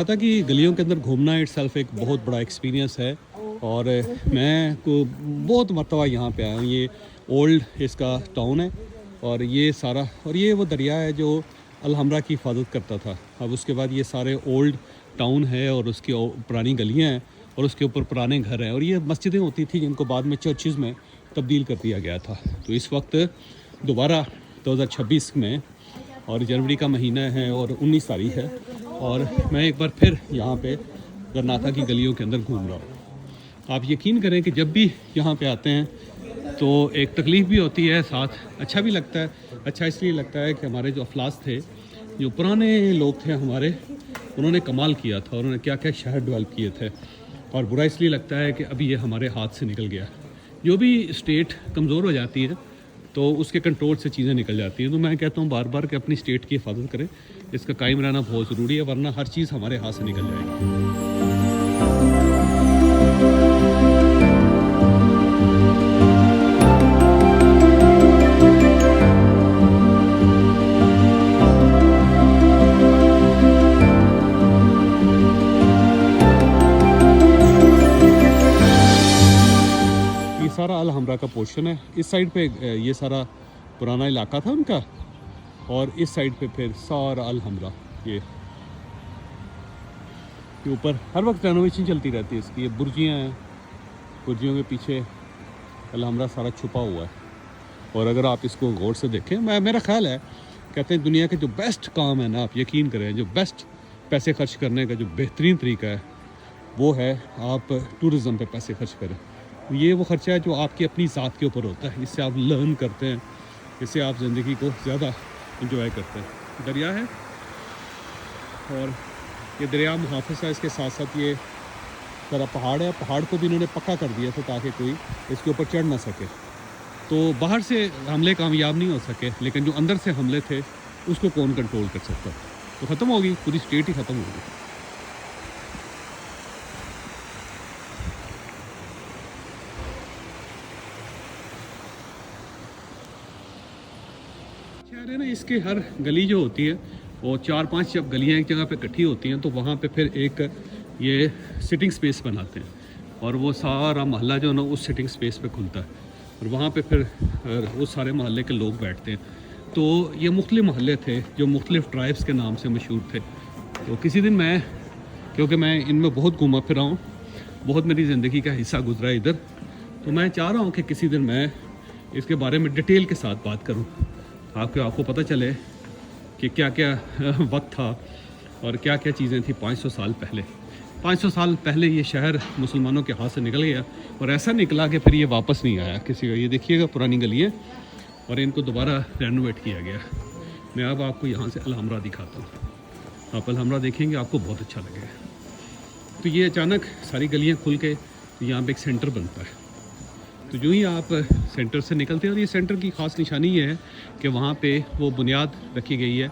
था कि गलियों के अंदर घूमना इट्सेल्फ एक बहुत बड़ा एक्सपीरियंस है और मैं को बहुत मरतबा यहाँ पे आया हूँ। ये ओल्ड इसका टाउन है और ये सारा और ये वो दरिया है जो अलहमरा की हिफाजत करता था। अब उसके बाद ये सारे ओल्ड टाउन है और उसकी पुरानी गलियाँ हैं और उसके ऊपर पुराने घर हैं और ये मस्जिदें होती थी जिनको बाद में चर्चेज़ में तब्दील कर दिया गया था। तो इस वक्त दोबारा 2026 में और जनवरी का महीना है और 19 तारीख है और मैं एक बार फिर यहाँ पे गर्नाथा की गलियों के अंदर घूम रहा हूँ। आप यकीन करें कि जब भी यहाँ पे आते हैं तो एक तकलीफ़ भी होती है, साथ अच्छा भी लगता है। अच्छा इसलिए लगता है कि हमारे जो अफलास थे, जो पुराने लोग थे हमारे, उन्होंने कमाल किया था, उन्होंने क्या क्या शहर डेवलप किए थे। और बुरा इसलिए लगता है कि अभी ये हमारे हाथ से निकल गया। जो भी स्टेट कमज़ोर हो जाती है तो उसके कंट्रोल से चीज़ें निकल जाती हैं। तो मैं कहता हूँ बार बार कि अपनी स्टेट की हिफाजत करें, इसका कायम रहना बहुत ज़रूरी है, वरना हर चीज़ हमारे हाथ से निकल जाएगी। ये सारा अलहमरा का पोर्शन है। इस साइड पे ये सारा पुराना इलाका था उनका और इस साइड पे फिर सारा अलहमरा। ये ऊपर हर वक्त रेनोवेशन चलती रहती है इसकी। ये बुर्जियाँ हैं, बुर्जियों के पीछे अलहमरा सारा छुपा हुआ है। और अगर आप इसको गौर से देखें, मेरा ख्याल है, कहते हैं दुनिया के जो बेस्ट काम है ना, आप यकीन करें, जो बेस्ट पैसे खर्च करने का जो बेहतरीन तरीका है वो है आप टूरिज़म पे पैसे खर्च करें। ये वो ख़र्चा है जो आपकी अपनी ज़ात के ऊपर होता है। इससे आप लर्न करते हैं, इससे आप ज़िंदगी को ज़्यादा इंजॉय करते हैं। दरिया है और ये दरिया मुहाफ़िज़ है, इसके साथ साथ ये सारा पहाड़ है। पहाड़ को भी इन्होंने पक्का कर दिया था ताकि कोई इसके ऊपर चढ़ ना सके। तो बाहर से हमले कामयाब नहीं हो सके, लेकिन जो अंदर से हमले थे उसको कौन कंट्रोल कर सकता। तो ख़त्म होगी, पूरी स्टेट ही ख़त्म होगी। शहर है ना, इसके हर गली जो होती है वो 4-5 जब गलियाँ एक जगह पे इकट्ठी होती हैं तो वहाँ पे फिर एक ये सिटिंग स्पेस बनाते हैं और वो सारा मोहल्ला जो है ना उस सिटिंग स्पेस पे खुलता है और वहाँ पे फिर वो सारे मोहल्ले के लोग बैठते हैं। तो ये मुख्तलिफ मोहल्ले थे जो मुख्तलिफ ट्राइब्स के नाम से मशहूर थे। तो किसी दिन मैं, क्योंकि मैं इनमें बहुत घूमा फिरा हूँ, बहुत मेरी ज़िंदगी का हिस्सा गुजरा इधर, तो मैं चाह रहा हूँ कि किसी दिन मैं इसके बारे में डिटेल के साथ बात करूँ, आपको पता चले कि क्या क्या वक्त था और क्या क्या चीज़ें थी 500 साल पहले। 500 साल पहले ये शहर मुसलमानों के हाथ से निकल गया और ऐसा निकला कि फिर ये वापस नहीं आया किसी का। ये देखिएगा पुरानी गली है और इनको दोबारा रेनोवेट किया गया। मैं अब आपको यहाँ से अलहमरा दिखाता हूँ। आप अलहमरा देखेंगे, आपको बहुत अच्छा लगेगा। तो ये अचानक सारी गलियाँ खुल के यहाँ पर एक सेंटर बनता है। तो जो ही आप सेंटर से निकलते हैं, और ये सेंटर की ख़ास निशानी ये है कि वहाँ पे वो बुनियाद रखी गई है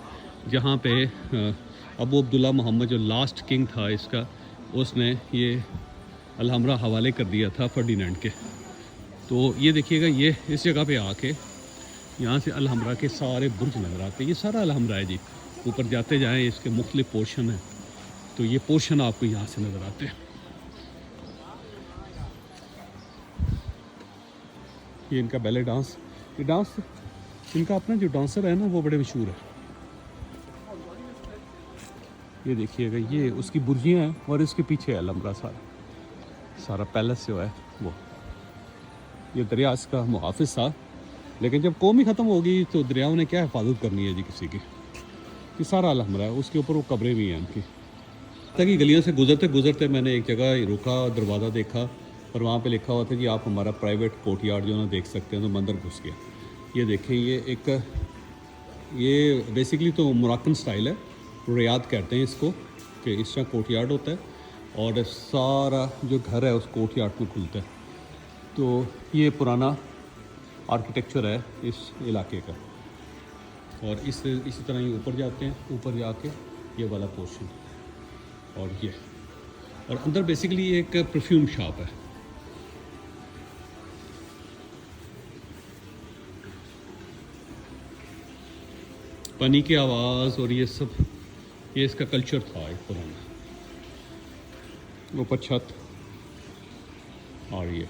जहाँ पे अबू अब्दुल्ला मोहम्मद जो लास्ट किंग था इसका, उसने ये अलहमरा हवाले कर दिया था फर्डिनेंड के। तो ये देखिएगा, ये इस जगह पे आके यहाँ से अलहमरा के सारे बुर्ज नज़र आते हैं। ये सारा अलहमरा है जी। ऊपर जाते जाएँ इसके मुख्तलिफ पोर्शन हैं, तो ये पोर्शन आपको यहाँ से नज़र आते हैं। ये इनका बैले डांस, ये डांस इनका अपना जो डांसर है ना वो बड़े मशहूर है। ये देखिएगा, ये उसकी बुर्जियाँ हैं और इसके पीछे है अलहमरा सारा पैलेस जो है वो। ये दरिया इसका मुहाफिज था, लेकिन जब कौम ही ख़त्म होगी तो दरियाओं ने क्या हिफाजत करनी है जी किसी की। ये सारा अलहमरा है, उसके ऊपर वो कब्रें भी हैं उनकी। ताकि गलियों से गुजरते गुजरते मैंने एक जगह रुका, दरवाज़ा देखा और वहाँ पे लिखा हुआ था जी आप हमारा प्राइवेट कोर्टयार्ड जो ना देख सकते हैं। तो मैं अंदर घुस गया। ये देखें, ये बेसिकली तो मोरक्कन स्टाइल है, रियाद कहते हैं इसको, कि इस तरह कोर्टयार्ड होता है और सारा जो घर है उस कोर्टयार्ड में खुलता है। तो ये पुराना आर्किटेक्चर है इस इलाके का। और इसी तरह ये ऊपर जाते हैं, ऊपर जाके ये वाला पोर्शन और ये, और अंदर बेसिकली एक परफ्यूम शॉप है। पानी की आवाज़ और ये सब, ये इसका कल्चर था एक पुराना। ऊपर छत और ये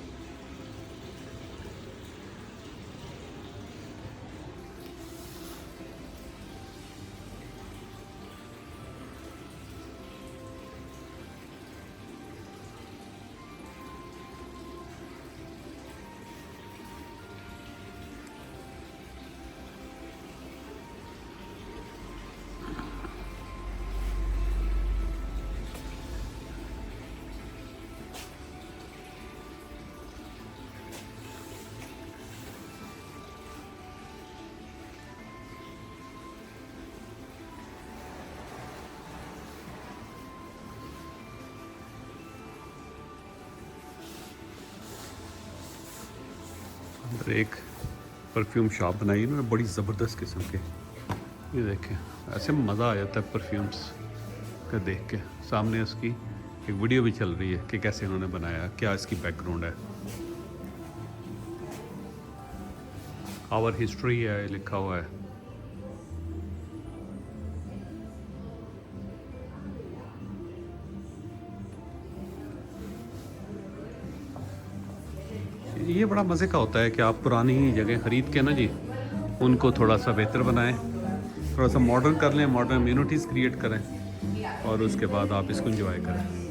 अंदर एक परफ्यूम शॉप बनाई है इन्होंने बड़ी ज़बरदस्त किस्म के। ये देखें, ऐसे मज़ा आ जाता है परफ्यूम्स का देख के। सामने उसकी एक वीडियो भी चल रही है कि कैसे इन्होंने बनाया, क्या इसकी बैकग्राउंड है। आवर हिस्ट्री है लिखा हुआ है। ये बड़ा मज़े का होता है कि आप पुरानी जगह ख़रीद के ना जी उनको थोड़ा सा बेहतर बनाएं, थोड़ा सा मॉडर्न कर लें, मॉडर्न इम्यूनिटीज़ क्रिएट करें और उसके बाद आप इसको एंजॉय करें।